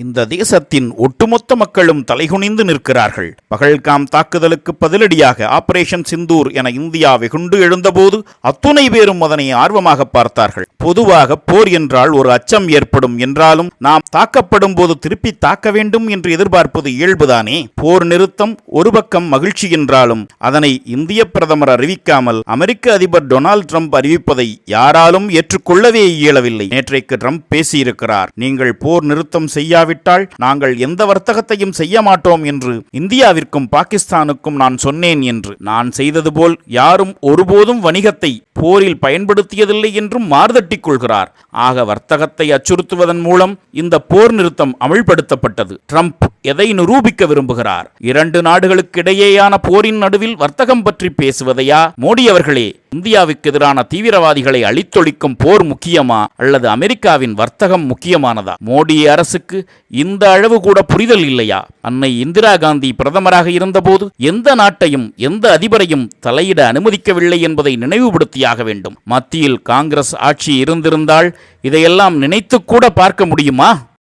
இந்த தேசத்தின் ஒட்டுமொத்த மக்களும் தலைகுனிந்து நிற்கிறார்கள். பகல்காம் தாக்குதலுக்கு பதிலடியாக ஆபரேஷன் சிந்தூர் என இந்தியா வெகுண்டு எழுந்தபோது அத்துணை பேரும் அதனை ஆர்வமாக பார்த்தார்கள். பொதுவாக போர் என்றால் ஒரு அச்சம் ஏற்படும் என்றாலும் நாம் தாக்கப்படும் போது திருப்பி தாக்க வேண்டும் என்று எதிர்பார்ப்பது இயல்புதானே. போர் நிறுத்தம் ஒரு பக்கம் மகிழ்ச்சி என்றாலும் அதனை இந்திய பிரதமர் அறிவிக்காமல் அமெரிக்க அதிபர் டொனால்ட் ட்ரம்ப் அறிவிப்பதை யாராலும் ஏற்றுக்கொள்ளவே இயலவில்லை. நேற்றைக்கு ட்ரம்ப் பேசியிருக்கிறார். நீங்கள் போர் நிறுத்தம் செய்யாவிட்டால் நாங்கள் எந்த வர்த்தகத்தையும் செய்ய மாட்டோம் என்று இந்தியாவிற்கும் பாகிஸ்தானுக்கும் நான் சொன்னேன் என்று. நான் செய்தது போல் யாரும் ஒருபோதும் வணிகத்தை போரில் பயன்படுத்தியதில்லை என்றும் மார்தட்டிக் கொள்கிறார். ஆக வர்த்தகத்தை அச்சுறுத்துவதன் மூலம் இந்த போர் நிறுத்தம் அமல்படுத்தப்பட்டது. ட்ரம்ப் எதை நிரூபிக்க விரும்புகிறார்? இரண்டு நாடுகளுக்கு இடையேயான போரின் நடுவில் வர்த்தகம் பற்றி பேசுவதையா? மோடி அவர்களே, இந்தியாவுக்கு எதிரான தீவிரவாதிகளை அழித்தொழிக்கும் போர் முக்கியமா அல்லது அமெரிக்காவின் வர்த்தகம் முக்கியமானதா? மோடி அரசுக்கு இந்த அளவு கூட புரிதல் இல்லையா? அன்னை இந்திரா காந்தி பிரதமராக இருந்தபோது எந்த நாட்டையும் எந்த அதிபரையும் தலையிட அனுமதிக்கவில்லை என்பதை நினைவுபடுத்தியாக வேண்டும். மத்தியில் காங்கிரஸ் ஆட்சி இருந்திருந்தால் இதையெல்லாம் நினைத்து கூட பார்க்க முடியுமா?